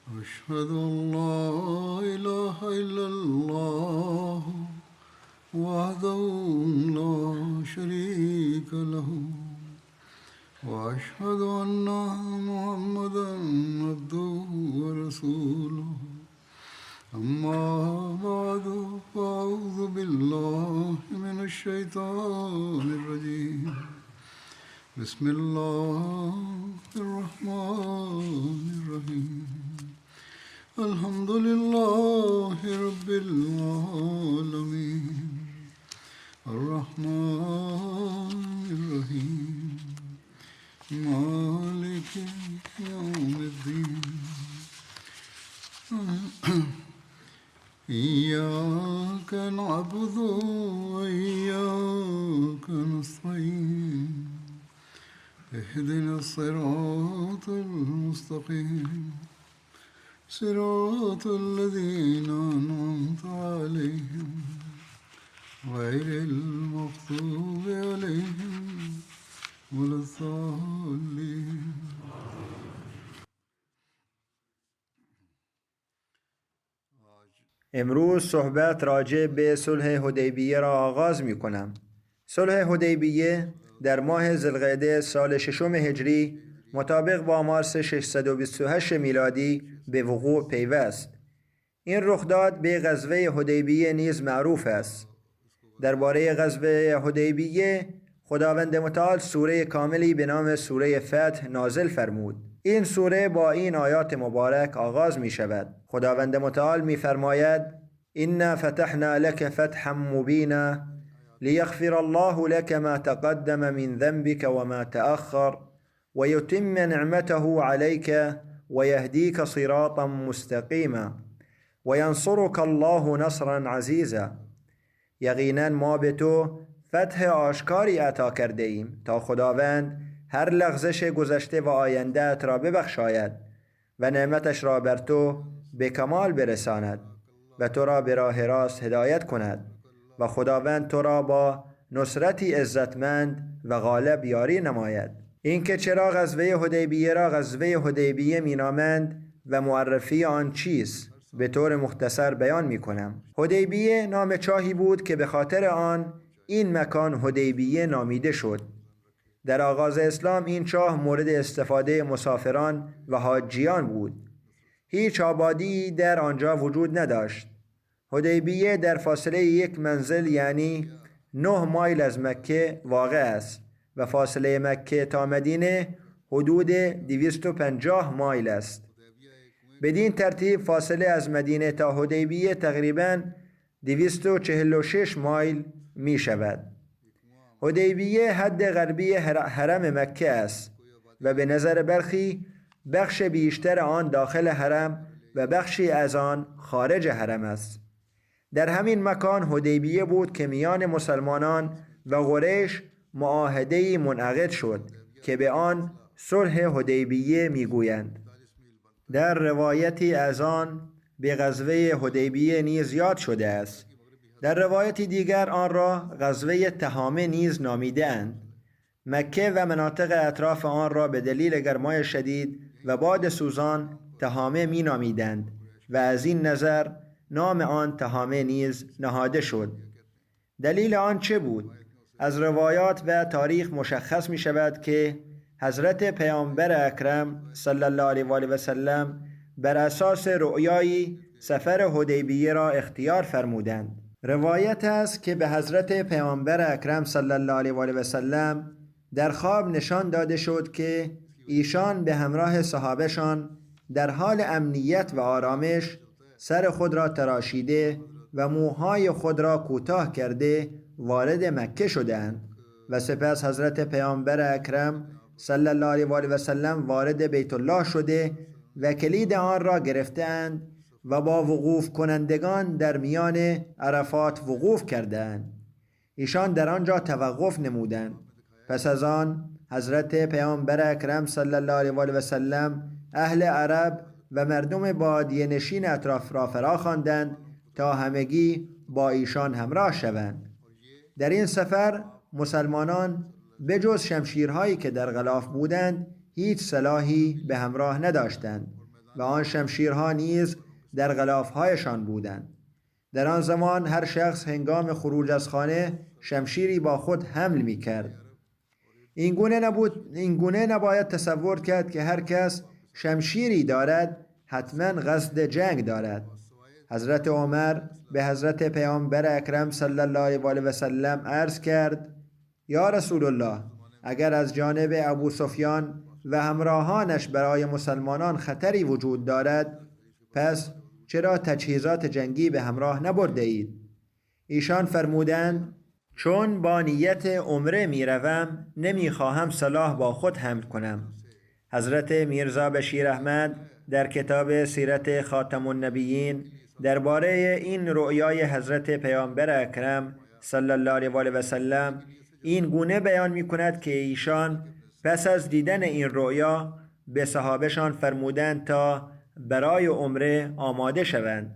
أشهد أن لا إله إلا الله وحده لا شريك له وأشهد أن محمدا عبده ورسوله أما بعد فأعوذ بالله من الشيطان الرجيم بسم الله الرحمن الرحيم الحمد لله رب العالمين الرحمن الرحيم مالك يوم الدين إياك نعبد وإياك نستعين اهدنا الصراط المستقيم صراط الذين أنعمت عليهم غير المغضوب عليهم ولا الضالين. امروز صحبت راجع به صلح حدیبیه را آغاز می کنم. صلح حدیبیه در ماه ذوالقعده سال 6 هجری مطابق با مارس 628 میلادی به وقوع پیوست. این رخداد به غزوه حدیبیه نیز معروف است. درباره غزوه حدیبیه خداوند متعال سوره کاملی به نام سوره فتح نازل فرمود. این سوره با این آیات مبارک آغاز می شود. خداوند متعال می فرماید: إنا فتحنا لك فتحا مبینا لیغفر الله لك ما تقدم من ذنبك وما تأخر ويتم نعمته عليك ويهديك صراطا مستقيما وینصرك الله نصرا عزیزا. یقینا ما به تو فتح آشکاری عطا کرده ایم تا خداوند هر لغزش گذشته و آینده ات را ببخشاید و نعمتش را بر تو به کمال برساند و تو را به راه راست هدایت کند و خداوند تو را با نصرتی عزتمند و غالب یاری نماید. اینکه چرا غزوه حدیبیه را غزوه حدیبیه مینامند و معرفی آن چیست به طور مختصر بیان می کنم. حدیبیه نام چاهی بود که به خاطر آن این مکان حدیبیه نامیده شد. در آغاز اسلام این چاه مورد استفاده مسافران و حاجیان بود. هیچ آبادی در آنجا وجود نداشت. حدیبیه در فاصله یک منزل یعنی 9 مایل از مکه واقع است و فاصله مکه تا مدینه حدود 250 مایل است. بدین ترتیب فاصله از مدینه تا حدیبیه تقریباً 246 مایل می شود. حدیبیه حد غربی حرم مکه است و به نظر برخی بخش بیشتر آن داخل حرم و بخشی از آن خارج حرم است. در همین مکان حدیبیه بود که میان مسلمانان و قریش معاهده‌ای منعقد شد که به آن صلح حدیبیه میگویند. در روایتی از آن به غزوه حدیبیه نیز یاد شده است. در روایتی دیگر آن را غزوه تهامه نیز نامیده اند. مکه و مناطق اطراف آن را به دلیل گرمای شدید و باد سوزان تهامه می نامیدند و از این نظر نام آن تهامه نیز نهاده شد. دلیل آن چه بود؟ از روایات و تاریخ مشخص می شود که حضرت پیامبر اکرم صلی الله علیه و آله و سلم بر اساس رؤیایی سفر حدیبیه را اختیار فرمودند. روایت است که به حضرت پیامبر اکرم صلی الله علیه و آله و سلم در خواب نشان داده شد که ایشان به همراه صحابهشان در حال امنیت و آرامش سر خود را تراشیده و موهای خود را کوتاه کرده وارد مکه شدند و سپس حضرت پیامبر اکرم صلی الله علیه و آله و سلم وارد بیت الله شده و کلید آن را گرفتند و با وقوف کنندگان در میان عرفات وقوف کردند. ایشان در آنجا توقف نمودند. پس از آن حضرت پیامبر اکرم صلی الله علیه و آله و سلم اهل عرب و مردم بادیه نشین اطراف را فرا خواندند تا همگی با ایشان همراه شوند. در این سفر مسلمانان بجز شمشیرهایی که در غلاف بودند هیچ سلاحی به همراه نداشتند و آن شمشیرها نیز در غلافهایشان بودند. در آن زمان هر شخص هنگام خروج از خانه شمشیری با خود حمل می کرد. این گونه نباید تصور کرد که هر کس شمشیری دارد حتما قصد جنگ دارد. حضرت عمر به حضرت پیامبر اکرم صلی الله علیه و سلم عرض کرد: یا رسول الله، اگر از جانب ابو سفیان و همراهانش برای مسلمانان خطری وجود دارد، پس چرا تجهیزات جنگی به همراه نبرده اید؟ ایشان فرمودند: چون با نیت عمره می روم نمی خواهم سلاح با خود حمل کنم. حضرت میرزا بشیر احمد در کتاب سیرت خاتم النبیین درباره این رؤیای حضرت پیامبر اکرم صلی الله علیه و سلم این گونه بیان می کند که ایشان پس از دیدن این رؤیا به صحابهشان فرمودند تا برای عمره آماده شوند.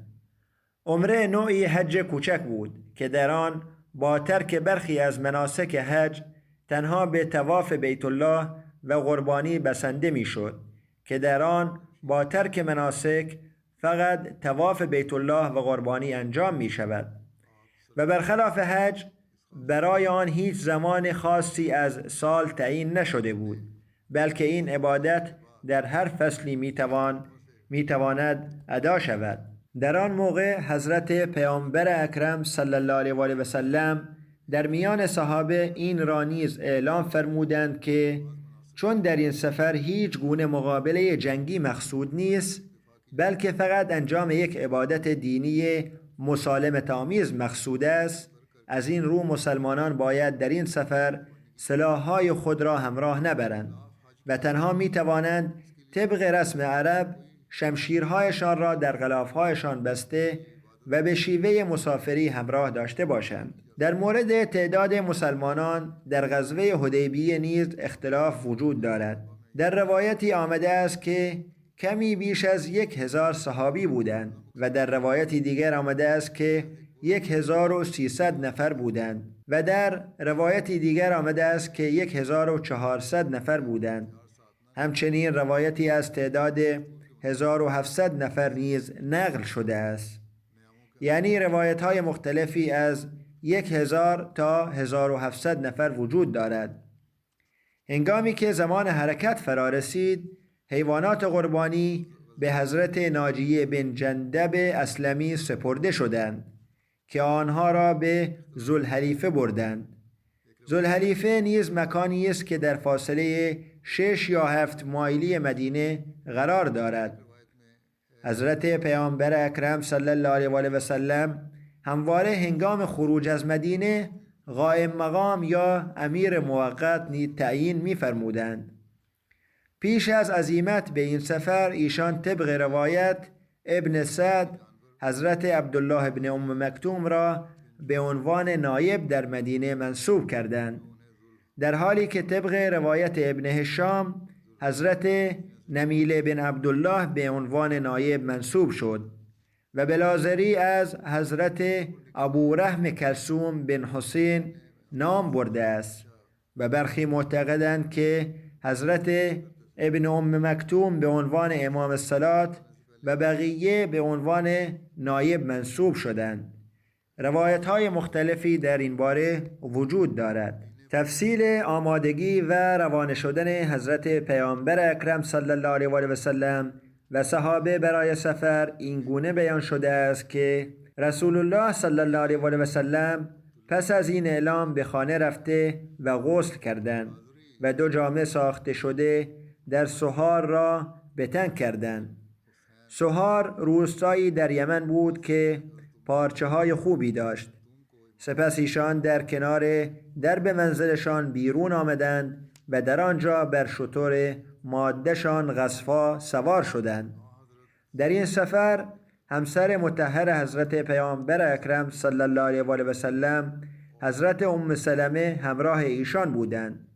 عمره نوعی حج کوچک بود که در آن با ترک برخی از مناسک حج تنها به طواف بیت الله و قربانی بسنده می شد که در آن با ترک مناسک فقط طواف بیت الله و قربانی انجام می شود و برخلاف حج برای آن هیچ زمان خاصی از سال تعیین نشده بود، بلکه این عبادت در هر فصلی می تواند ادا شود. در آن موقع حضرت پیامبر اکرم صلی الله علیه و سلم در میان صحابه این را نیز اعلام فرمودند که چون در این سفر هیچ گونه مقابله جنگی مقصود نیست، بلکه فقط انجام یک عبادت دینی مسالمت آمیز مقصود است، از این رو مسلمانان باید در این سفر سلاح‌های خود را همراه نبرند و تنها می توانند طبق رسم عرب شمشیرهایشان را در غلافهایشان بسته و به شیوه مسافری همراه داشته باشند. در مورد تعداد مسلمانان در غزوه حدیبیه نیز اختلاف وجود دارد. در روایتی آمده است که کمی بیش از 1000 صحابی بودند و در روایتی دیگر آمده است که 1300 نفر بودند و در روایتی دیگر آمده است که 1400 نفر بودند. همچنین روایتی از تعداد 1700 نفر نیز نقل شده است. یعنی روایت های مختلفی از 1000 تا 1700 نفر وجود دارد. هنگامی که زمان حرکت فرا رسید، حیوانات قربانی به حضرت ناجیه بن جندب اسلمی سپرده شدند که آنها را به ذوالحلیفه بردند. ذوالحلیفه نیز مکانی است که در فاصله 6 یا 7 مایلی مدینه قرار دارد. حضرت پیامبر اکرم صلی الله علیه و سلم همواره هنگام خروج از مدینه قائم مقام یا امیر موقت تعیین می‌فرمودند. پیش از عزیمت به این سفر ایشان طبق روایت ابن سعد حضرت عبدالله ابن ام مکتوم را به عنوان نایب در مدینه منصوب کردند، در حالی که طبق روایت ابن هشام حضرت نمیله بن عبدالله به عنوان نایب منصوب شد و بلازری از حضرت ابو رحم کلثوم بن حسین نام برده است و برخی معتقدند که حضرت ابن ام مکتوم به عنوان امام الصلات و بقیه به عنوان نایب منصوب شدند. روایت های مختلفی در این باره وجود دارد. تفصیل آمادگی و روانه شدن حضرت پیامبر اکرم صلی الله علیه و سلم و صحابه برای سفر این گونه بیان شده است که رسول الله صلی الله علیه و سلم پس از این اعلام به خانه رفته و غسل کردند و 2 جامه ساخته شده در سوهار را به تن کردند. سوهار روستایی در یمن بود که پارچه های خوبی داشت. سپس ایشان در کنار درب منزلشان بیرون آمدند و در آنجا بر شتر مادهشان غصفا سوار شدند. در این سفر همسر مطهر حضرت پیامبر اکرم صلی الله علیه و سلم حضرت ام سلمه همراه ایشان بودند.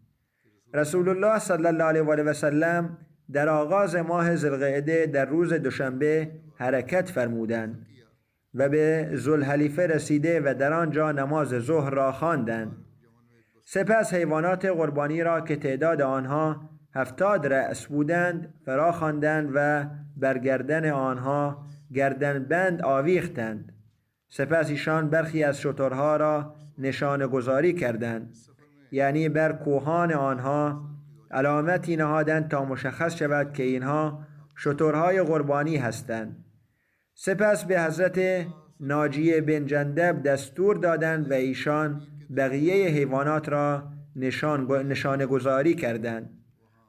رسول الله صلی الله علیه و سلم در آغاز ماه ذوالقعده در روز دوشنبه حرکت فرمودند و به ذوالحلیفه رسیده و در آنجا نماز ظهر را خواندند. سپس حیوانات قربانی را که تعداد آنها 70 رأس بودند فرا خواندند و بر گردن آنها گردنبند آویختند. سپس ایشان برخی از شترها را نشانه گذاری کردند، یعنی بر کوهان آنها علامتی نهادند تا مشخص شود که اینها شترهای قربانی هستند. سپس به حضرت ناجی بن جندب دستور دادند و ایشان بقیه حیوانات را نشانه گذاری کردند.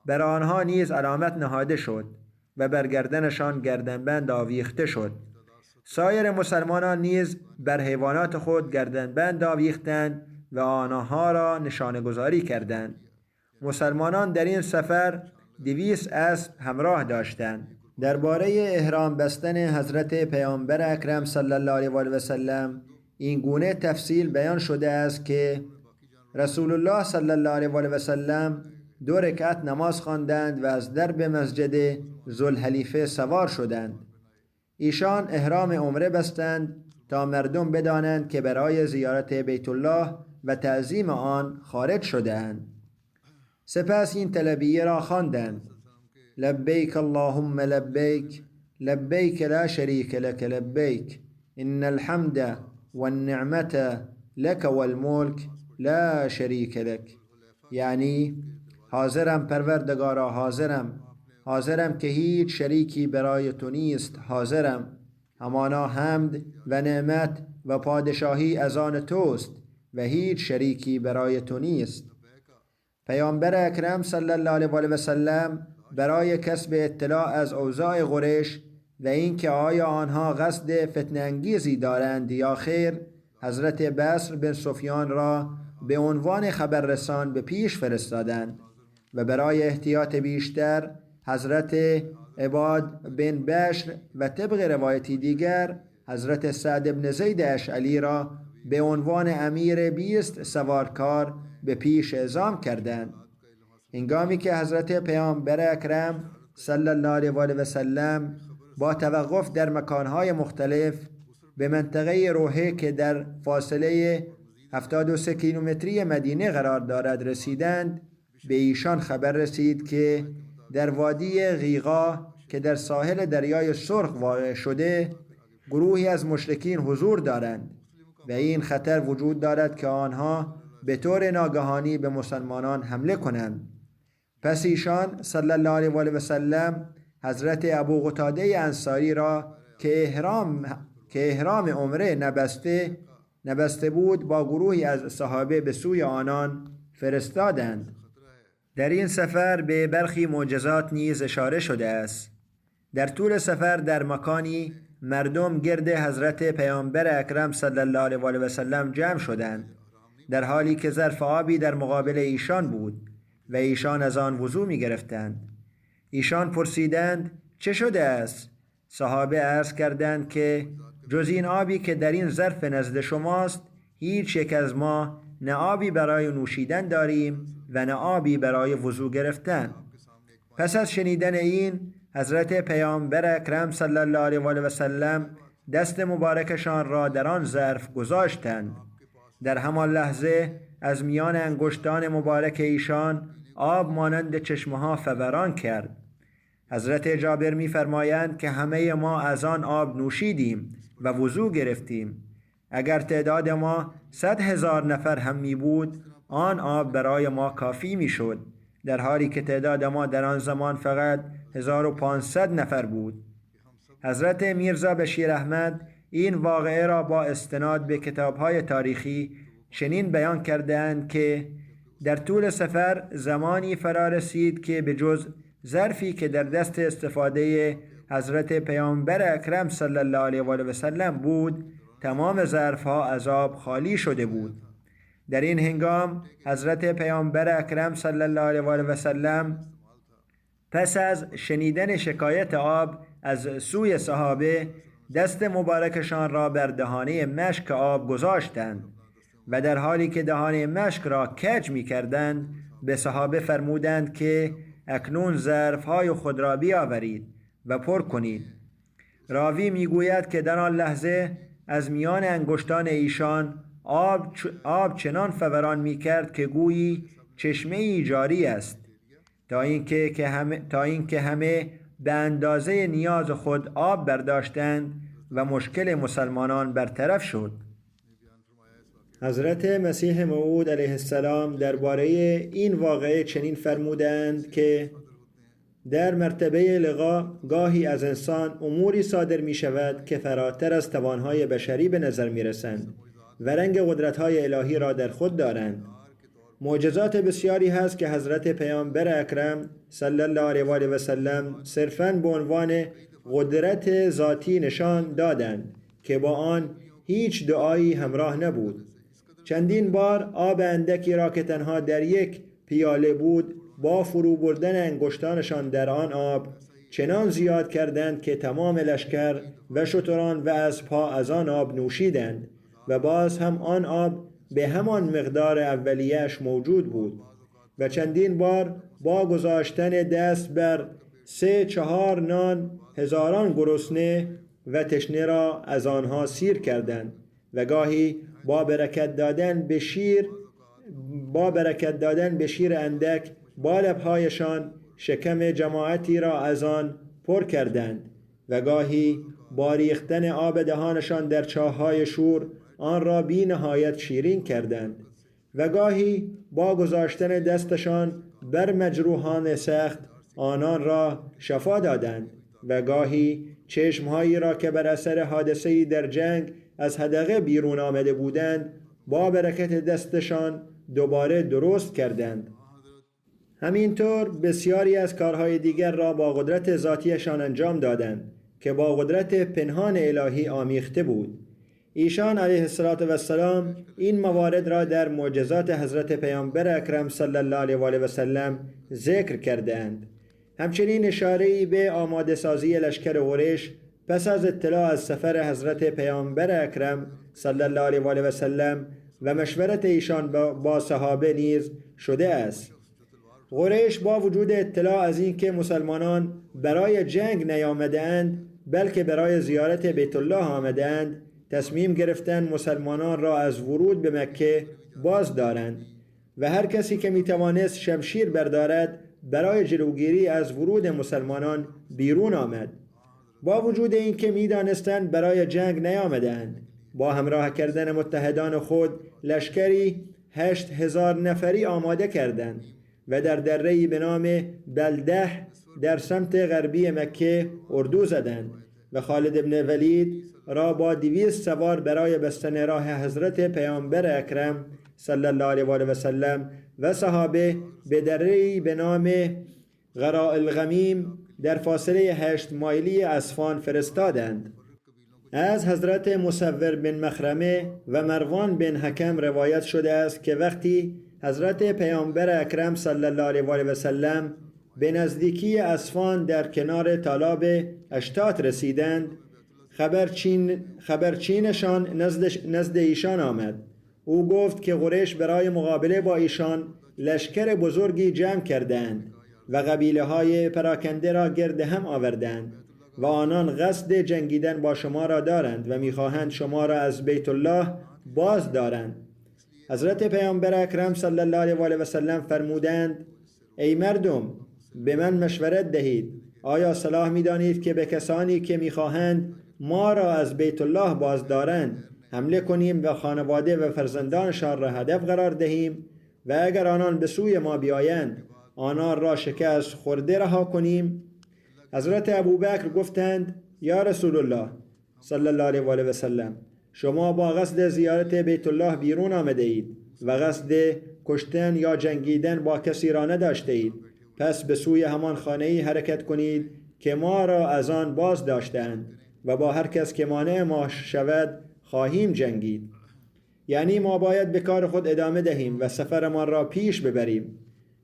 بر آنها نیز علامت نهاده شد و بر گردنشان گردنبند آویخته شد. سایر مسلمانان نیز بر حیوانات خود گردنبند آویختند و آنها را نشانه گذاری کردند. مسلمانان در این سفر 200 اسب همراه داشتند. درباره احرام بستن حضرت پیامبر اکرم صلی الله علیه و آله و سلم این گونه تفصیل بیان شده است که رسول الله صلی الله علیه و آله و سلم 2 رکعت نماز خواندند و از درب مسجد ذوالحلیفه سوار شدند. ایشان احرام عمره بستند تا مردم بدانند که برای زیارت بیت الله و تعظیم آن خارج شده‌اند. سپس این تلبیه را خواندند: لبیک اللهم لبیک لبیک لا شریک لک لبیک ان الحمد والنعمت لک والملک لا شریک لک. یعنی حاضرم پروردگارا، حاضرم که هیچ شریکی برای تو نیست، حاضرم همانا حمد و نعمت و پادشاهی از آن توست و هیچ شریکی برای تو نیست. پیامبر اکرم صلی الله علیه و آله و سلم برای کسب اطلاع از اوضاع قریش و اینکه آیا آنها قصد فتنه انگیزی دارند یا خیر، حضرت بصر بن سفیان را به عنوان خبررسان به پیش فرستادند و برای احتیاط بیشتر حضرت عباد بن بشر و طبق روایتی دیگر حضرت سعد بن زید اشعری را به عنوان امیر 20 سوارکار به پیش اعزام کردند. هنگامی که حضرت پیامبر اکرم صلی الله علیه و آله و سلم با توقف در مکانهای مختلف به منطقه روحه که در فاصله 73 کیلومتری مدینه قرار دارد رسیدند، به ایشان خبر رسید که در وادی غیقا که در ساحل دریای سرخ واقع شده گروهی از مشرکین حضور دارند و این خطر وجود دارد که آنها به طور ناگهانی به مسلمانان حمله کنند. پس ایشان صلی الله علیه و آله و سلم حضرت ابو قتاده انصاری را که احرام عمره نبسته بود با گروهی از صحابه به سوی آنان فرستادند. در این سفر به برخی معجزات نیز اشاره شده است. در طول سفر در مکانی مردم گرد حضرت پیامبر اکرم صلی الله علیه و آله و سلم جمع شدند، در حالی که ظرف آبی در مقابل ایشان بود و ایشان از آن وضو می گرفتند. ایشان پرسیدند: چه شده است؟ صحابه عرض کردند که جز این آبی که در این ظرف نزد شماست هیچ یک از ما نه آبی برای نوشیدن داریم و نه آبی برای وضو گرفتن. پس از شنیدن این حضرت پیامبر اکرم صلی الله علیه و آله و سلم دست مبارکشان را در آن ظرف گذاشتند. در همان لحظه از میان انگشتان مبارک ایشان آب مانند چشمه ها فوران کرد. حضرت جابر می فرمایند که همه ما از آن آب نوشیدیم و وضو گرفتیم. اگر تعداد ما 100,000 نفر هم می بود آن آب برای ما کافی می شد، در حالی که تعداد ما در آن زمان فقط 1500 نفر بود. حضرت میرزا بشیر احمد این واقعه را با استناد به کتاب‌های تاریخی چنین بیان کردند که در طول سفر زمانی فرا رسید که به جز ظرفی که در دست استفاده حضرت پیامبر اکرم صلی الله علیه و آله و سلم بود تمام ظرف‌ها از آب خالی شده بود. در این هنگام حضرت پیامبر اکرم صلی الله علیه و آله و سلم پس از شنیدن شکایت آب از سوی صحابه دست مبارکشان را بر دهانه مشک آب گذاشتند و در حالی که دهانه مشک را کج می کردند به صحابه فرمودند که اکنون ظرف‌های خود را بیاورید و پر کنید. راوی می گوید که در آن لحظه از میان انگشتان ایشان آب چنان فوران می کرد که گویی چشمه‌ای جاری است. تا اینکه همه به اندازه نیاز خود آب برداشتند و مشکل مسلمانان برطرف شد. حضرت مسیح موعود علیه السلام درباره این واقعه چنین فرمودند که در مرتبه لقا گاهی از انسان اموری صادر می شود که فراتر از توانهای بشری به نظر می رسند و رنگ قدرت‌های الهی را در خود دارند. معجزات بسیاری هست که حضرت پیامبر اکرم صلی الله علیه و آله و سلم صرفاً به عنوان قدرت ذاتی نشان دادند که با آن هیچ دعایی همراه نبود. چندین بار آب اندکی را که تنها در یک پیاله بود با فرو بردن انگشتانشان در آن آب چنان زیاد کردند که تمام لشکر و شتران و اسبها از آن آب نوشیدند و باز هم آن آب به همان مقدار اولیه‌اش موجود بود و چندین بار با گذاشتن دست بر 3-4 نان هزاران گرسنه و تشنه را از آنها سیر کردند و گاهی با برکت دادن به شیر اندک با لب‌هایشان شکم جماعتی را از آن پر کردند و گاهی با ریختن آب دهانشان در چاه‌های شور آن را بی نهایت شیرین کردند و گاهی با گذاشتن دستشان بر مجروحان سخت آنان را شفا دادند و گاهی چشمهایی را که بر اثر حادثه‌ای در جنگ از حدقه بیرون آمده بودند با برکت دستشان دوباره درست کردند. همینطور بسیاری از کارهای دیگر را با قدرت ذاتیشان انجام دادند که با قدرت پنهان الهی آمیخته بود. ایشان علیه السلام این موارد را در معجزات حضرت پیامبر اکرم صلی الله علیه و آله و سلم ذکر کردند. همچنین اشاره‌ای به آماده سازی لشکر قریش پس از اطلاع از سفر حضرت پیامبر اکرم صلی الله علیه و آله و سلم و مشورت ایشان با صحابه نیز شده است. قریش با وجود اطلاع از اینکه مسلمانان برای جنگ نیامده‌اند بلکه برای زیارت بیت الله آمده‌اند تصمیم گرفتند مسلمانان را از ورود به مکه باز دارند و هر کسی که میتوانست شمشیر بردارد برای جلوگیری از ورود مسلمانان بیرون آمد. با وجود اینکه میدانستند برای جنگ نیامده‌اند با همراه کردن متحدان خود لشکری 8000 نفری آماده کردند و در دره‌ای به نام بلده در سمت غربی مکه اردو زدند و خالد ابن ولید را با 200 سوار برای بستن راه حضرت پیامبر اکرم صلی الله علیه و آله و سلم و صحابه به دره‌ای به نام غراء الغمیم در فاصله 8 مایلی اصفهان فرستادند. از حضرت مصور بن مخرمه و مروان بن حکم روایت شده است که وقتی حضرت پیامبر اکرم صلی الله علیه و آله و سلم به نزدیکی اصفهان در کنار تالاب اشتات رسیدند خبرچینشان نزد ایشان آمد. او گفت که قریش برای مقابله با ایشان لشکر بزرگی جمع کردند و قبیله های پراکنده را گرد هم آوردند و آنان قصد جنگیدن با شما را دارند و میخواهند شما را از بیت الله باز دارند. حضرت پیامبر اکرم صلی الله علیه و آله و سلم فرمودند: ای مردم، به من مشورت دهید. آیا صلاح می‌دانید که به کسانی که می‌خواهند ما را از بیت الله باز دارند حمله کنیم و خانواده و فرزندانشان را هدف قرار دهیم و اگر آنان به سوی ما بیایند آنان را شکست خورده رها کنیم؟ حضرت ابوبکر گفتند: یا رسول الله صلی الله علیه و آله و سلم، شما با قصد زیارت بیت الله بیرون آمده اید و قصد کشتن یا جنگیدن با کسی را نداشته اید، پس به سوی همان خانه‌ای حرکت کنید که ما را از آن باز داشتند و با هر کس که مانع ما شود خواهیم جنگید. یعنی ما باید به کار خود ادامه دهیم و سفرمان را پیش ببریم.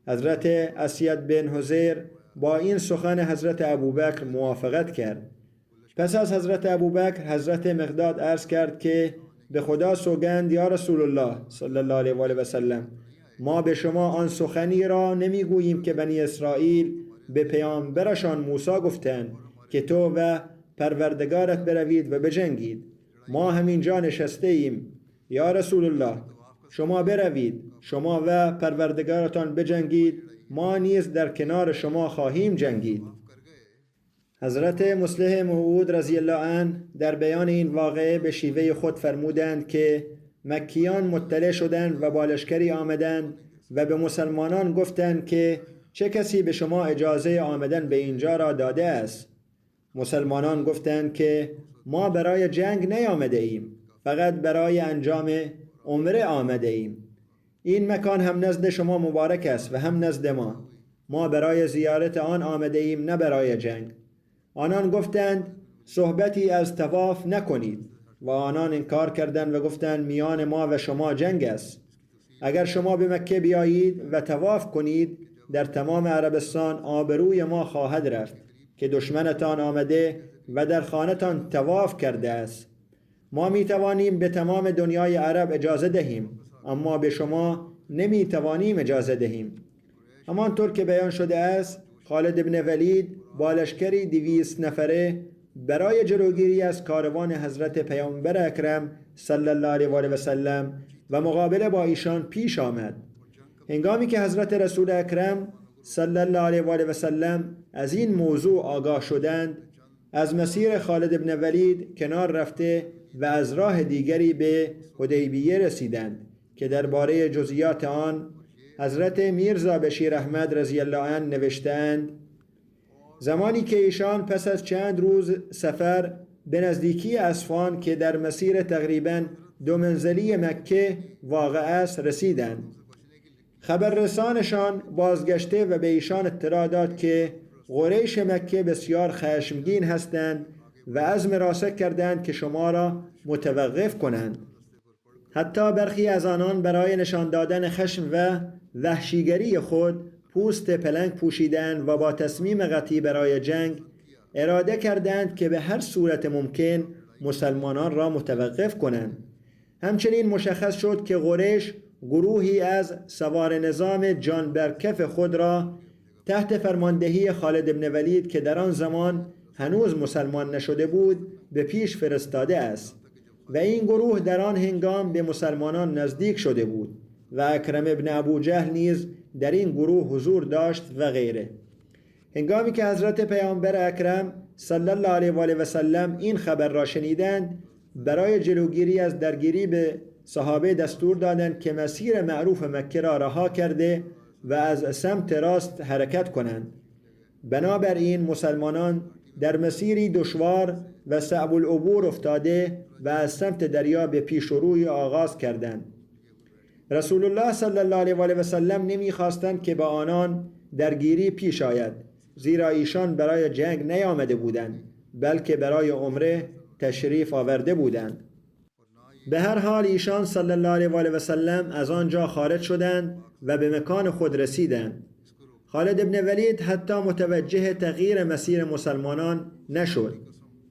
حضرت اسید بن حضیر با این سخن حضرت ابوبکر موافقت کرد. پس از حضرت ابوبکر حضرت مقداد عرض کرد که به خدا سوگند یا رسول الله صلی الله علیه و آله و سلم، ما به شما آن سخنی را نمیگوییم که بنی اسرائیل به پیامبرشان موسی گفتند که تو و پروردگارت بروید و بجنگید. ما همینجا نشسته ایم. یا رسول الله شما بروید، شما و پروردگارتان بجنگید، ما نیز در کنار شما خواهیم جنگید. حضرت مصلح موعود رضی الله عنه در بیان این واقعه به شیوه خود فرمودند که مکیان مطلع شدند و با لشکری آمدند و به مسلمانان گفتند که چه کسی به شما اجازه آمدن به اینجا را داده است؟ مسلمانان گفتند که ما برای جنگ نیامده ایم، فقط برای انجام عمره آمده ایم. این مکان هم نزد شما مبارک است و هم نزد ما برای زیارت آن آمده ایم، نه برای جنگ. آنان گفتند صحبتی از طواف نکنید و آنان انکار کردند و گفتند میان ما و شما جنگ است. اگر شما به مکه بیایید و طواف کنید در تمام عربستان آبروی ما خواهد رفت که دشمنتان آمده و در خانتان طواف کرده است. ما می توانیم به تمام دنیای عرب اجازه دهیم، اما به شما نمی توانیم اجازه دهیم. همانطور که بیان شده است، خالد بن ولید با لشکری 200 نفره برای جلوگیری از کاروان حضرت پیامبر اکرم صلی الله علیه و آله و سلم و مقابله با ایشان پیش آمد. هنگامی که حضرت رسول اکرم صلی الله علیه و آله و سلم از این موضوع آگاه شدند، از مسیر خالد بن ولید کنار رفته و از راه دیگری به حدیبیه رسیدند که درباره جزئیات آن حضرت میرزا بشیر احمد رضی الله عنه نوشتند: زمانی که ایشان پس از چند روز سفر به نزدیکی اصفهان که در مسیر تقریباً 2 منزلی مکه واقع است رسیدند، خبررسانشان بازگشته و به ایشان اطلاع داد که قریش مکه بسیار خشمگین هستند و عزم راسخ کردند که شما را متوقف کنند. حتی برخی از آنان برای نشان دادن خشم و وحشیگری خود پوست پلنگ پوشیدند و با تصمیم قطعی برای جنگ اراده کردند که به هر صورت ممکن مسلمانان را متوقف کنند. همچنین مشخص شد که قریش گروهی از سوار نظام جان برکف خود را تحت فرماندهی خالد بن ولید که در آن زمان هنوز مسلمان نشده بود به پیش فرستاده است و این گروه در آن هنگام به مسلمانان نزدیک شده بود و اکرم ابن ابو جهل نیز در این گروه حضور داشت و غیره. هنگامی که حضرت پیامبر اکرم صلی الله علیه و آله و سلم این خبر را شنیدند، برای جلوگیری از درگیری به صحابه دستور دادند که مسیر معروف مکه را رها کرده و از سمت راست حرکت کنند. بنابراین مسلمانان در مسیری دشوار و صعب العبور افتاده و از سمت دریا به پیش و روی آغاز کردند. رسول الله صلی الله علیه و آله و سلم نمی‌خواستند که با آنان درگیری پیش آید، زیرا ایشان برای جنگ نیامده بودند بلکه برای عمره تشریف آورده بودند. به هر حال ایشان صلی الله علیه و آله و سلم از آنجا خارج شدند و به مکان خود رسیدند. خالد بن ولید حتی متوجه تغییر مسیر مسلمانان نشد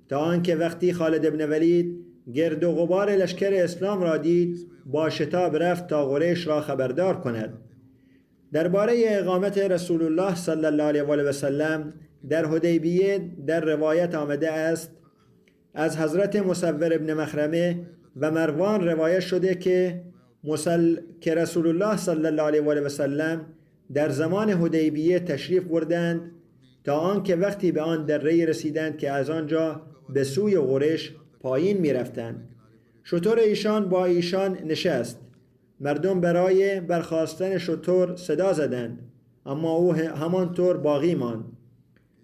تا آنکه وقتی خالد بن ولید گرد و غبار لشکر اسلام را دید با شتاب رفت تا قریش را خبردار کند. درباره اقامت رسول الله صلی الله علیه و آله و سلم در حدیبیه در روایت آمده است از حضرت مصور ابن مخرمه و مروان روایت شده که رسول الله صلی الله علیه و آله و سلم در زمان حدیبیه تشریف بردند تا آنکه وقتی به آن دره رسیدند که از آنجا به سوی قریش پایین می رفتند، شتر ایشان با ایشان نشست. مردم برای برخاستن شتر صدا زدند، اما او همانطور باقی ماند.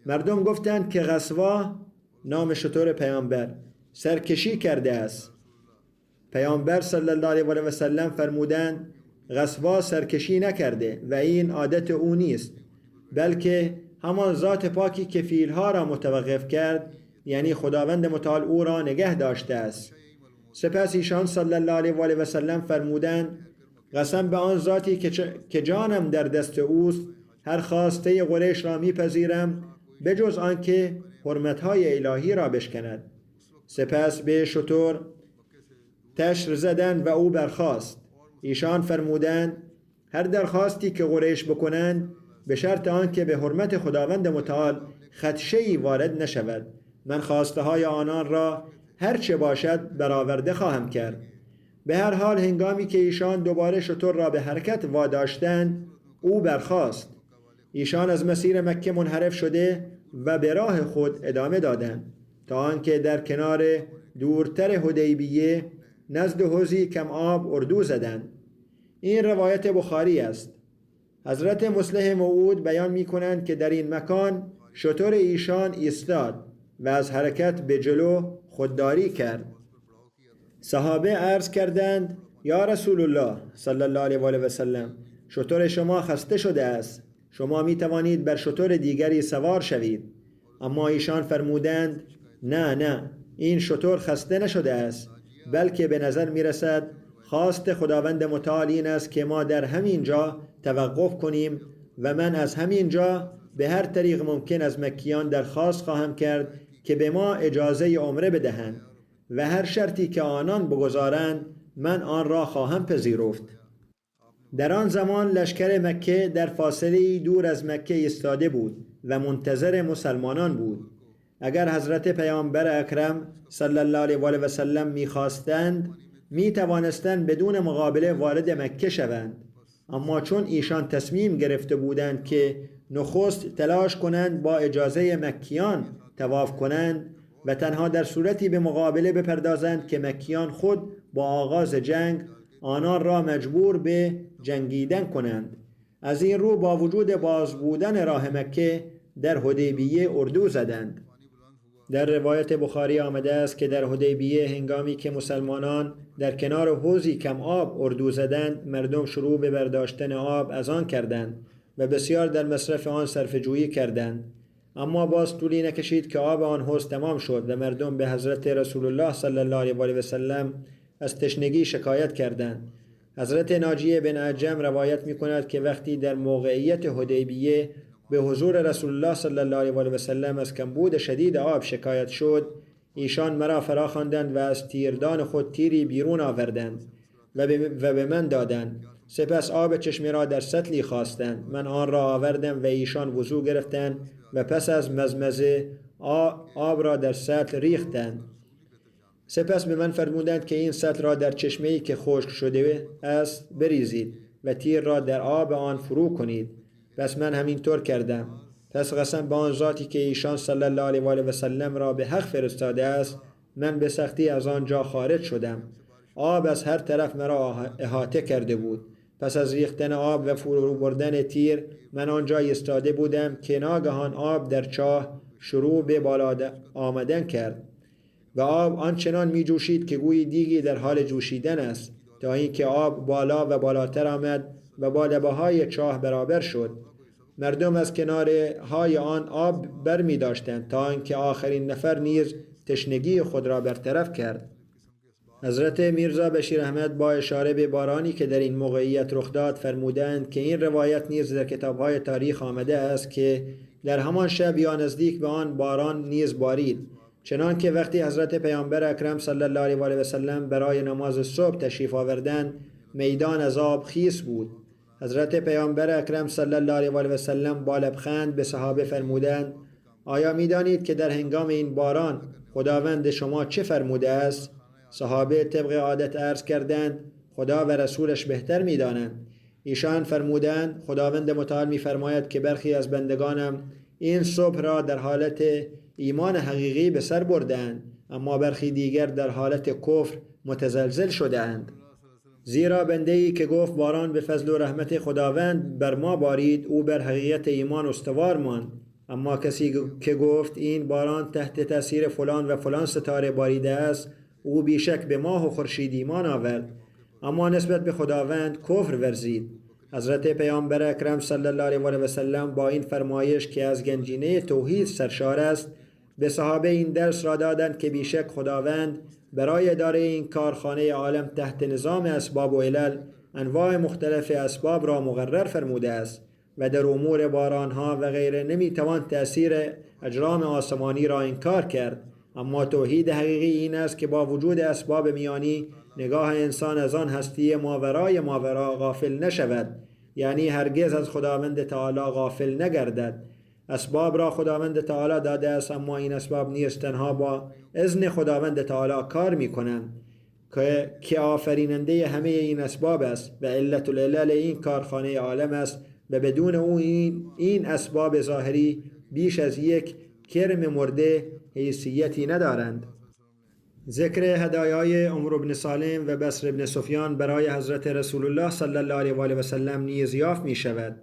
مردم گفتند که غصوا، نام شتر پیامبر، سرکشی کرده است. پیامبر صلی الله علیه و آله و سلم فرمودند غصوا سرکشی نکرده و این عادت او نیست، بلکه همان ذات پاکی که فیلها را متوقف کرد، یعنی خداوند متعال او را نگه داشته است. سپس ایشان صلی الله علیه و آله و سلم فرمودند قسم به آن ذاتی که جانم در دست اوست، هر خواسته قریش را میپذیرم بجز آنکه حرمتهای الهی را بشکند. سپس به شتر تشر زدند و او برخاست. ایشان فرمودند هر درخواستی که قریش بکنند به شرط آنکه به حرمت خداوند متعال خدشه‌ای وارد نشود، من خواسته های آنان را هر چه باشد برآورده خواهم کرد. به هر حال هنگامی که ایشان دوباره شتر را به حرکت واداشتند او برخاست. ایشان از مسیر مکه منحرف شده و به راه خود ادامه دادند تا آنکه در کنار دورتر حدیبیه نزد حوضی کم آب اردو زدند. این روایت بخاری است. حضرت مصلح موعود بیان می کنند که در این مکان شتر ایشان ایستاد و از حرکت به جلو خودداری کرد. صحابه عرض کردند یا رسول الله صلی الله علیه و آله و سلم، شتر شما خسته شده است، شما می توانید بر شتر دیگری سوار شوید. اما ایشان فرمودند نه، این شتر خسته نشده است، بلکه به نظر می رسد خواست خداوند متعال این است که ما در همین جا توقف کنیم و من از همین جا به هر طریق ممکن از مکیان درخواست خواهم کرد که به ما اجازه عمره بدهند و هر شرطی که آنان بگذارند من آن را خواهم پذیرفت. در آن زمان لشکر مکه در فاصله دور از مکه ایستاده بود و منتظر مسلمانان بود. اگر حضرت پیامبر اکرم صلی الله علیه و آله و سلم می‌خواستند می‌توانستند بدون مقابله وارد مکه شوند، اما چون ایشان تصمیم گرفته بودند که نخست تلاش کنند با اجازه مکیان طواف کنند و تنها در صورتی به مقابله بپردازند که مکیان خود با آغاز جنگ آنان را مجبور به جنگیدن کنند، از این رو با وجود باز بودن راه مکه در حدیبیه اردو زدند. در روایت بخاری آمده است که در حدیبیه هنگامی که مسلمانان در کنار حوضی کم آب اردو زدند، مردم شروع به برداشتن آب از آن کردند و بسیار در مصرف آن صرفه جویی کردند. اما باز طولی نکشید که آب آن حوض تمام شد و مردم به حضرت رسول الله صلی الله علیه و آله و سلم از تشنگی شکایت کردند. حضرت ناجیه بن عجم روایت می کند که وقتی در موقعیت حدیبیه به حضور رسول الله صلی الله علیه و آله و سلم از کمبود شدید آب شکایت شد، ایشان مرا فرا خواندند و از تیردان خود تیری بیرون آوردند و به من دادند. سپس آب چشمه را در سطلی خواستند، من آن را آوردم و ایشان وضو گرفتند و پس از مزمزه آب را در سطل ریختند. سپس به من فرمودند که این سطل را در چشمه‌ای که خشک شده است بریزید و تیر را در آب آن فرو کنید. پس من همینطور کردم. پس قسم به آن ذاتی که ایشان صلی الله علیه و آله و سلم را به حق فرستاده است، من به سختی از آنجا خارج شدم. آب از هر طرف مرا احاطه کرده بود. پس از ریختن آب و فرو بردن تیر من آنجا ایستاده بودم که ناگهان آب در چاه شروع به بالا آمدن کرد و آب آنچنان می جوشید که گویی دیگی در حال جوشیدن است، تا اینکه آب بالا و بالاتر آمد و با لبه‌های چاه برابر شد. مردم از کناره های آن آب بر می داشتند تا اینکه آخرین نفر نیز تشنگی خود را برطرف کرد. حضرت میرزا بشیر احمد با اشاره به بارانی که در این موقعیت رخ داد فرمودند که این روایت نیز در کتاب‌های تاریخ آمده است که در همان شب یا نزدیک به آن باران نیز بارید، چنان که وقتی حضرت پیامبر اکرم صلی الله علیه و آله و سلم برای نماز صبح تشریف آوردند میدان از آب خیس بود. حضرت پیامبر اکرم صلی الله علیه و آله و سلم با لبخند به صحابه فرمودند آیا می‌دانید که در هنگام این باران خداوند شما چه فرموده است؟ صحابه طبق عادت عرض کردند خدا و رسولش بهتر می‌دانند. ایشان فرمودند خداوند متعال می‌فرماید که برخی از بندگانم این صبح را در حالت ایمان حقیقی به سر بردند، اما برخی دیگر در حالت کفر متزلزل شدند. زیرا بنده‌ای که گفت باران به فضل و رحمت خداوند بر ما بارید او بر حقیقت ایمان استوار ماند، اما کسی که گفت این باران تحت تاثیر فلان و فلان ستاره باریده است او بیشک به ماه و خورشید ایمان آورد، اما نسبت به خداوند کفر ورزید. حضرت پیامبر اکرم صلی الله علیه و آله و سلم با این فرمایش که از گنجینه توحید سرشار است به صحابه این درس را دادند که بیشک خداوند برای اداره این کارخانه عالم تحت نظام اسباب و علل انواع مختلف اسباب را مقرر فرموده است و در امور بارانها و غیره نمیتوان تأثیر اجرام آسمانی را انکار کرد، اما توحید حقیقی این است که با وجود اسباب میانی نگاه انسان از آن هستی ماورا غافل نشود، یعنی هرگز از خداوند تعالی غافل نگردد. اسباب را خداوند تعالی داده است، اما این اسباب نیز تنها با اذن خداوند تعالی کار می کنند. که آفریننده همه این اسباب است و علت العلل این کارخانه عالم است و بدون او این اسباب ظاهری بیش از یک کرم مرده حیثیتی ندارند. ذکر هدایای عمرو بن سالم و بصر بن سفیان برای حضرت رسول الله صلی الله علیه و آله و سلم نیز یافت می شود.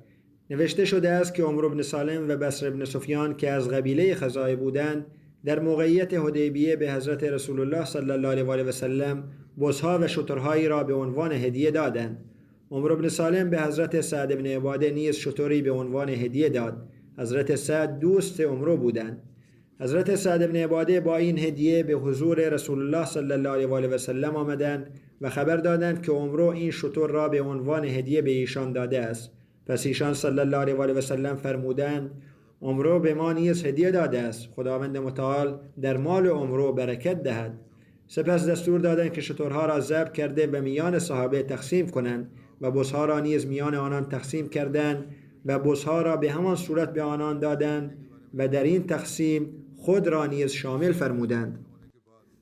نوشته شده است که عمرو بن سالم و بصر بن سفیان که از قبیله خزاعه بودند در موقعیت حدیبیه به حضرت رسول الله صلی الله علیه و آله و سلم بزها و شترهایی را به عنوان هدیه دادند. عمرو بن سالم به حضرت سعد بن عباده نیز شتری به عنوان هدیه داد. حضرت سعد دوست عمرو بودند. حضرت سعد بن عباده با این هدیه به حضور رسول الله صلی الله علیه و آله و سلم آمدند و خبر دادند که عمرو این شتر را به عنوان هدیه به ایشان داده است. پس ایشان صلی الله علیه و آله و سلم فرمودند عمرو به ما نیز هدیه داده است. خداوند متعال در مال عمرو برکت دهد. سپس دستور دادند که شترها را ذبح کرده به میان صحابه تقسیم کنند و بزها را نیز میان آنان تقسیم کردند و بزها را به همان صورت به آنان دادند و در این تقسیم خود را نیز شامل فرمودند.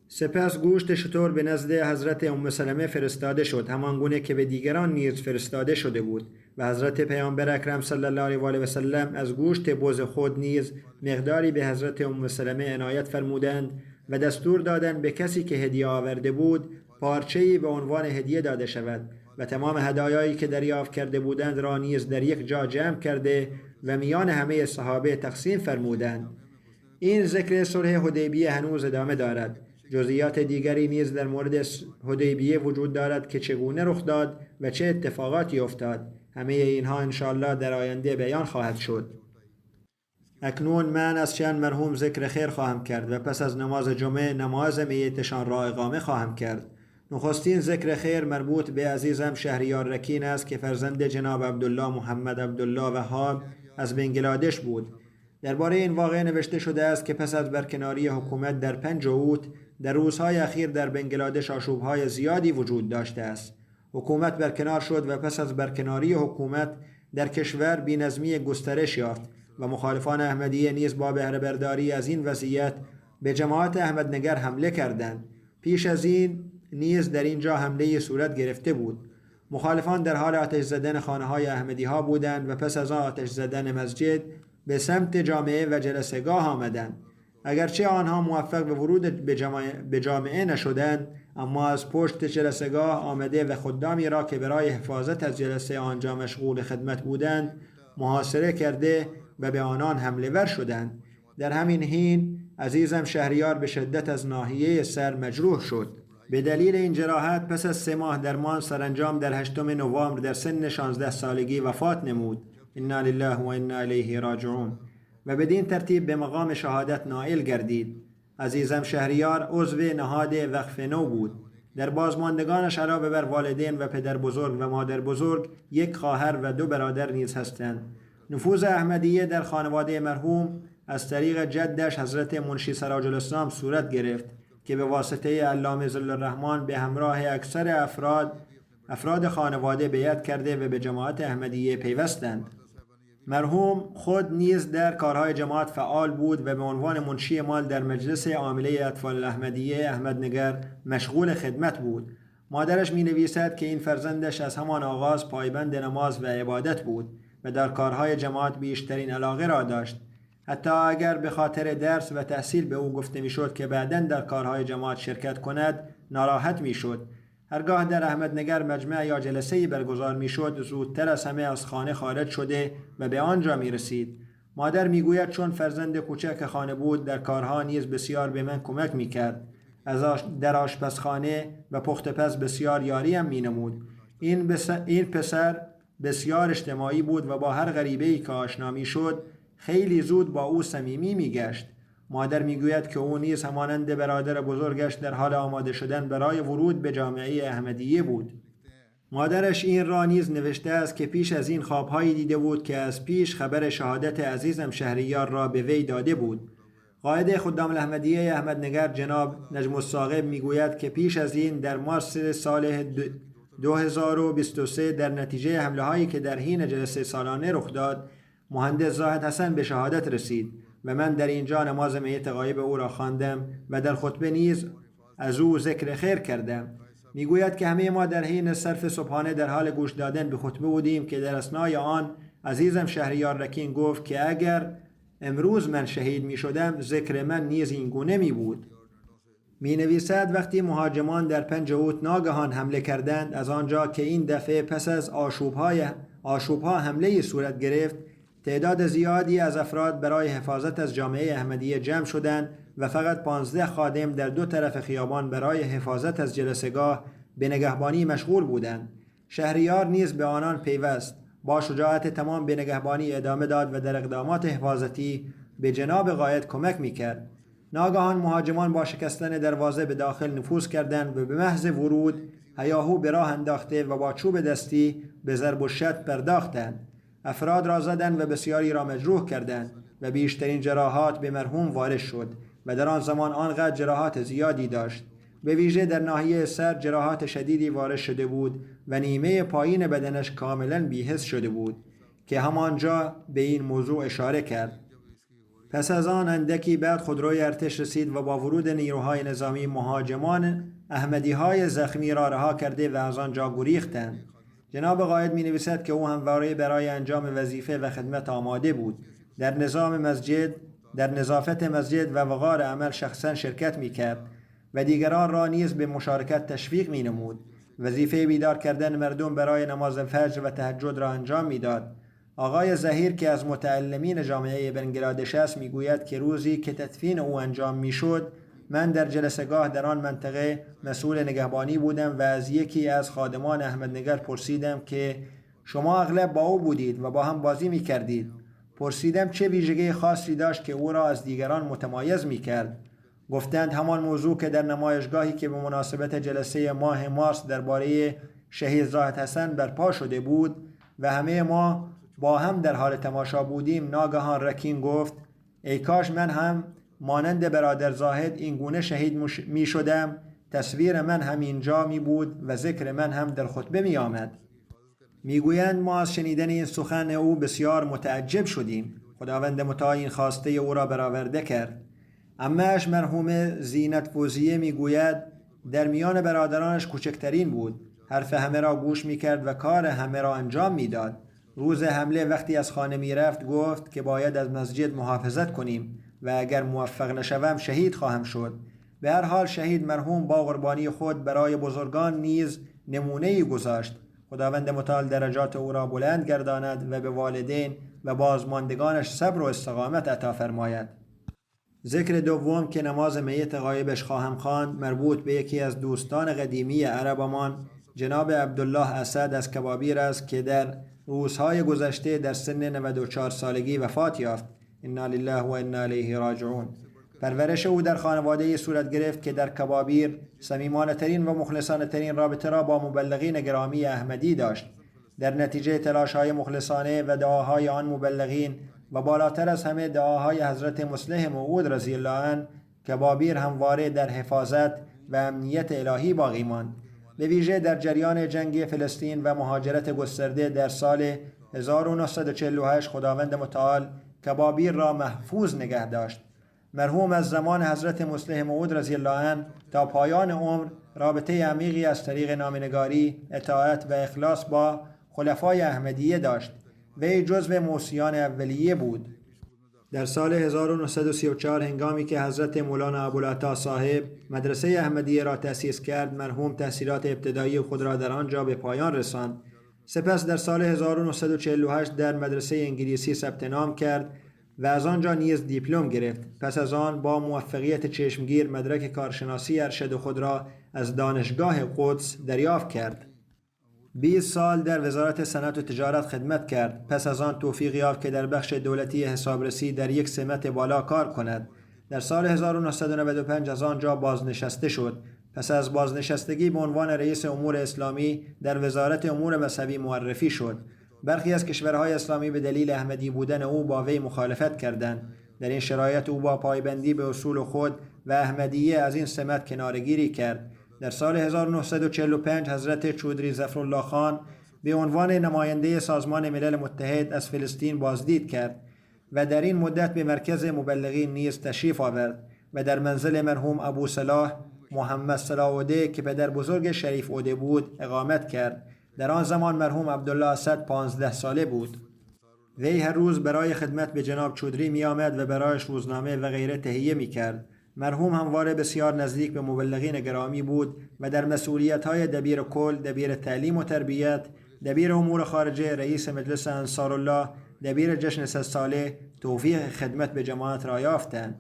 سپس گوشت شتر به نزد حضرت ام سلمه فرستاده شد، همان گونه که به دیگران نیز فرستاده شده بود و حضرت پیامبر اکرم صلی الله علیه و آله و سلم از گوشت بز خود نیز مقداری به حضرت ام سلمه عنایت فرمودند و دستور دادند به کسی که هدیه آورده بود پارچه‌ای به عنوان هدیه داده شود و تمام هدایایی که دریافت کرده بودند را نیز در یک جا جمع کرده و میان همه صحابه تقسیم فرمودند. این ذکر صلح حدیبیه هنوز ادامه دارد. جزئیات دیگری نیز در مورد حدیبیه وجود دارد که چگونه رخ داد و چه اتفاقاتی افتاد. همه اینها انشاءالله در آینده بیان خواهد شد. اکنون من از چند مرحوم ذکر خیر خواهم کرد و پس از نماز جمعه نماز میتشان را اقامه خواهم کرد. نخستین ذکر خیر مربوط به عزیزم شهریار رکین است که فرزند جناب عبدالله محمد عبدالله وهاب از بنگلادش بود. درباره این واقعه نوشته شده است که پس از برکناری حکومت در 5 اوت در روزهای اخیر در بنگلادش آشوب‌های زیادی وجود داشته است. حکومت برکنار شد و پس از برکناری حکومت در کشور بی‌نظمی گسترش یافت و مخالفان احمدیه نیز با بهره برداری از این وضعیت به جماعت احمدنگر حمله کردند. پیش از این نیز در اینجا حمله صورت گرفته بود. مخالفان در حال آتش زدن خانه‌های احمدی‌ها بودند و پس از آن آتش زدن مسجد به سمت جامعه و جلسه‌گاه آمدند. اگرچه آنها موفق به ورود به جامعه نشدند، اما از پشت جلسه‌گاه آمده و خدامی را که برای حفاظت از جلسه آنجا مشغول خدمت بودند محاصره کرده و به آنان حمله ور شدند. در همین حین عزیزم شهریار به شدت از ناحیه سر مجروح شد. به دلیل این جراحت پس از 3 ماه درمان سرانجام در 8 نوامبر در سن 16 سالگی وفات نمود. انا لله و انا الیه راجعون. و بدین ترتیب به مقام شهادت نائل گردید. عزیزم شهریار عضو نهاد وقف نو بود. در بازماندگانش علاوه بر والدین و پدر بزرگ و مادر بزرگ 1 خواهر و 2 برادر نیز هستند. نفوذ احمدیه در خانواده مرحوم از طریق جدش حضرت منشی سراج الاسلام صورت گرفت که به واسطه علامه ظل الرحمن به همراه اکثر افراد خانواده بیعت کرده و به جماعت احمدیه پیوستند. مرحوم خود نیز در کارهای جماعت فعال بود و به عنوان منشی مال در مجلس عامله اطفال احمدیه احمدنگر مشغول خدمت بود. مادرش می نویسد که این فرزندش از همان آغاز پایبند نماز و عبادت بود و در کارهای جماعت بیشترین علاقه را داشت. حتی اگر به خاطر درس و تحصیل به او گفته می شد که بعداً در کارهای جماعت شرکت کند ناراحت می شد. هرگاه در احمدنگر مجمع یا جلسه‌ای برگزار می‌شد زودتر از همه از خانه خارج شده و به آنجا می‌رسید. مادر می‌گوید چون فرزند کوچک خانه بود در کارها نیز بسیار به من کمک می‌کرد. در آشپزخانه و پخت پز بسیار یاریم می‌نمود. این پسر بسیار اجتماعی بود و با هر غریبه‌ای که آشنا می‌شد خیلی زود با او صمیمی می‌گشت. مادر میگوید که او نیز همانند برادر بزرگش در حال آماده شدن برای ورود به جامعه احمدیه بود. مادرش این را نیز نوشته است که پیش از این خوابهایی دیده بود که از پیش خبر شهادت عزیزم شهریار را به وی داده بود. قائد خدام الاحمدیه احمدنگر جناب نجم الثاقب میگوید که پیش از این در مارس سال 2023 در نتیجه حمله هایی که در حین جلسه سالانه رخ داد مهندس زاهد حسن به شهادت رسید و من در اینجا نماز میت غایب او را خواندم و در خطبه نیز از او ذکر خیر کردم. میگوید که همه ما در حین صرف صبحانه در حال گوش دادن به خطبه بودیم که در اثنای آن عزیزم شهریار رکین گفت که اگر امروز من شهید می شدم ذکر من نیز این گونه می بود. می نویسد وقتی مهاجمان در 5 اوت ناگهان حمله کردند، از آنجا که این دفعه پس از آشوبها حمله صورت گرفت، تعداد زیادی از افراد برای حفاظت از جامعه احمدیه جمع شدند و فقط 15 خادم در 2 طرف خیابان برای حفاظت از جلسه‌گاه به نگهبانی مشغول بودند. شهریار نیز به آنان پیوست، با شجاعت تمام به نگهبانی ادامه داد و در اقدامات حفاظتی به جناب قائد کمک میکرد. ناگهان مهاجمان با شکستن دروازه به داخل نفوذ کردند و به محض ورود هیاهو به راه انداخته و با چوب دستی به ضرب و شتم پرداختند. افراد را زدند و بسیاری را مجروح کردند و بیشترین جراحات به مرحوم وارد شد و در آن زمان آنقدر جراحات زیادی داشت. به ویژه در ناحیه سر جراحات شدیدی وارد شده بود و نیمه پایین بدنش کاملا بی‌حس شده بود که همانجا به این موضوع اشاره کرد. پس از آن اندکی بعد خودروی ارتش رسید و با ورود نیروهای نظامی مهاجمان احمدی‌های زخمی را رها کرده و از آنجا گریختند. جناب قائد می نویسد که او همواره برای انجام وظیفه و خدمت آماده بود. در نظافت مسجد و وقار عمل شخصا شرکت می کرد و دیگران را نیز به مشارکت تشویق می نمود. وظیفه بیدار کردن مردم برای نماز فجر و تهجد را انجام می داد. آقای ظهیر که از متعلمین جامعه بنگلادش است می گوید که روزی که تدفین او انجام می شد، من در جلسه‌گاه در آن منطقه مسئول نگهبانی بودم و از یکی از خادمان احمدنگر پرسیدم که شما اغلب با او بودید و با هم بازی می کردید. پرسیدم چه ویژگی خاصی داشت که او را از دیگران متمایز می کرد. گفتند همان موضوع که در نمایشگاهی که به مناسبت جلسه ماه مارس درباره شهید زاهد حسن برپا شده بود و همه ما با هم در حال تماشا بودیم، ناگهان رکین گفت ای کاش من هم مانند برادر زاهد این گونه شهید می شدم، تصویر من هم اینجا می بود و ذکر من هم در خطبه می آمد. می گویند ما از شنیدن این سخن او بسیار متعجب شدیم. خداوند متعال این خواسته او را برآورده کرد. عمه‌اش مرحوم زینت فوزیه می گوید در میان برادرانش کوچکترین بود. حرف همه را گوش می کرد و کار همه را انجام می داد. روز حمله وقتی از خانه می رفت گفت که باید از مسجد محافظت کنیم و اگر موفق نشوم شهید خواهم شد. به هر حال شهید مرحوم با قربانی خود برای بزرگان نیز نمونه‌ای گذاشت. خداوند متعال درجات او را بلند گرداند و به والدین و بازماندگانش صبر و استقامت عطا فرماید. ذکر دوم که نماز میت غایبش خواهم خواند مربوط به یکی از دوستان قدیمی عربمان جناب عبدالله اسد از کبابیر است که در روزهای گذشته در سن 94 سالگی وفات یافت. انا لله و انا الیه راجعون. پرورش او در خانواده صورت گرفت که در کبابیر صمیمانه ترین و مخلصانه ترین رابطه را با مبلغین گرامی احمدی داشت. در نتیجه تلاش‌های مخلصانه و دعاهای آن مبلغین و بالاتر از همه دعاهای حضرت مصلح موعود رضی الله عنه، کبابیر همواره در حفاظت و امنیت الهی باقی ماند. به ویژه در جریان جنگ فلسطین و مهاجرت گسترده در سال 1948 خداوند متعال کبابیر را محفوظ نگه داشت. مرحوم از زمان حضرت مصلح موعود رضی الله عنه تا پایان عمر رابطه عمیقی از طریق نامنگاری، اطاعت و اخلاص با خلفای احمدیه داشت. وی جزو موصیان اولیه بود. در سال 1934 هنگامی که حضرت مولانا ابوالعطا صاحب مدرسه احمدیه را تأسیس کرد، مرحوم تحصیلات ابتدایی خود را در آنجا به پایان رساند. سپس در سال 1948 در مدرسه انگلیسی ثبت نام کرد و از آنجا نیز دیپلم گرفت. پس از آن با موفقیت چشمگیر مدرک کارشناسی ارشد خود را از دانشگاه قدس دریافت کرد. 20 سال در وزارت صنعت و تجارت خدمت کرد. پس از آن توفیق یافت که در بخش دولتی حسابرسی در یک سمت بالا کار کند. در سال 1995 از آنجا بازنشسته شد. پس از بازنشستگی به عنوان رئیس امور اسلامی در وزارت امور مذهبی معرفی شد. برخی از کشورهای اسلامی به دلیل احمدی بودن او با وی مخالفت کردند. در این شرایط او با پایبندی به اصول خود و احمدیه از این سمت کناره‌گیری کرد. در سال 1945 حضرت چودری ظفرالله خان به عنوان نماینده سازمان ملل متحد از فلسطین بازدید کرد و در این مدت به مرکز مبلغین نیز تشریف آورد و در منزل مرحوم ابو صلاح محمد صلاح‌الده که پدر بزرگ شریف اوده بود اقامت کرد. در آن زمان مرحوم عبدالله اسد 15 ساله بود. وی هر روز برای خدمت به جناب چودری می آمد و برایش روزنامه و غیره تهیه می کرد. مرحوم همواره بسیار نزدیک به مبلغین گرامی بود و در مسئولیت‌های دبیر کل، دبیر تعلیم و تربیت، دبیر امور خارجه، رئیس مجلس انصارالله، دبیر جشن 100 ساله توفیق خدمت به جماعت را یافتند.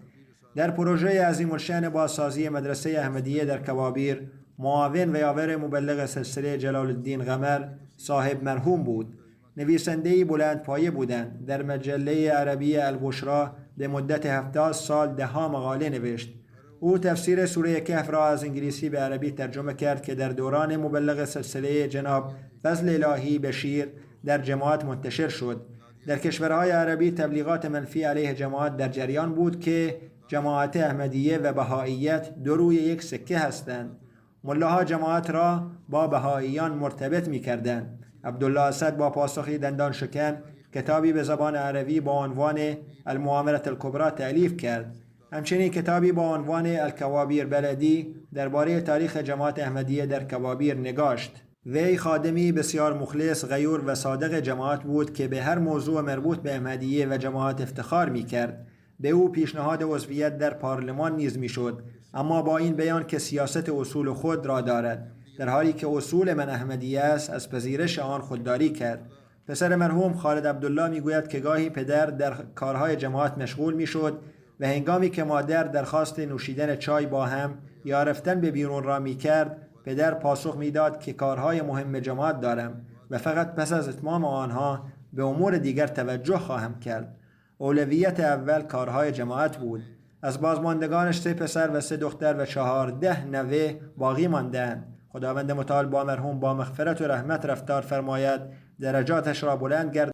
در پروژه عظیم الشأن بازسازی مدرسه احمدیه در کوابیر معاون و یاور مبلغ سلسله جلال الدین قمر صاحب مرحوم بود. نویسنده‌ای بلند پایه بودند. در مجله عربی البشرا به مدت 70 سال 10 مقاله نوشت. او تفسیر سوره کهف را از انگلیسی به عربی ترجمه کرد که در دوران مبلغ سلسله جناب فضل الهی بشیر در جماعت منتشر شد. در کشورهای عربی تبلیغات منفی علیه جماعت در جریان بود که جماعت احمدیه و بهائیت دو روی یک سکه هستند. ملاها جماعت را با بهائیان مرتبط می کردند. عبدالله اسد با پاسخی دندان شکن کتابی به زبان عربی با عنوان المؤامرة الکبری تألیف کرد. همچنین کتابی با عنوان الکوابیر بلدی درباره تاریخ جماعت احمدیه در کوابیر نگاشت. وی خادمی بسیار مخلص، غیور و صادق جماعت بود که به هر موضوع مربوط به احمدیه و جماعت افتخار می کرد. به او پیشنهاد عضویت در پارلمان نیز می شد، اما با این بیان که سیاست اصول خود را دارد، در حالی که اصول من احمدیه است از پذیرش آن خودداری کرد. پسر مرحوم خالد عبدالله می گوید که گاهی پدر در کارهای جماعت مشغول می شد و هنگامی که مادر درخواست نوشیدن چای با هم یا رفتن به بیرون را می کرد، پدر پاسخ می داد که کارهای مهم جماعت دارم و فقط پس از اتمام آنها به امور دیگر توجه خواهم کرد. اولویت اول کارهای جماعت بود. از بازماندگانش 3 پسر و 3 دختر و 14 نوه باقی ماندند. خداوند متعال با مرحوم با مغفرت و رحمت رفتار فرماید، درجاتش را بلند گرداند.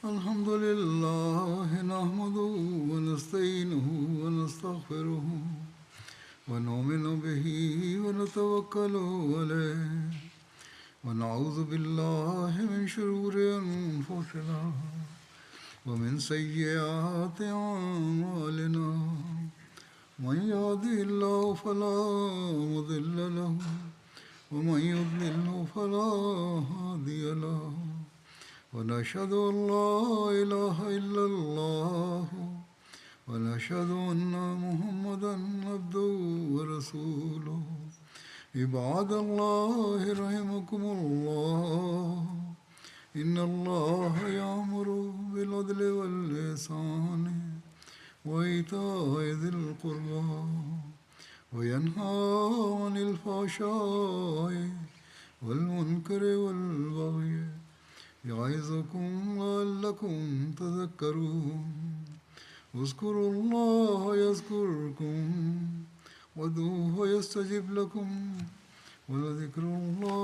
الحمد لله نحمده ونستعينه ونستغفره ونؤمن به ونتوكل عليه ونعوذ بالله من شرور أنفسنا ومن سيئات أعمالنا من يهده الله فلا مضل له ومن يضلل فلا هادي له ونشهد أن لا إله إلا الله ونشهد أن محمدا عبده ورسوله عباد الله رحمكم الله إن الله يأمر بالعدل والإحسان وإيتاء ذي القربى وينهى عن الفحشاء والمنكر والبغي يعظكم لعلكم تذكرون اذكروا الله يذكركم وادعوه يستجب لكم ولذكر الله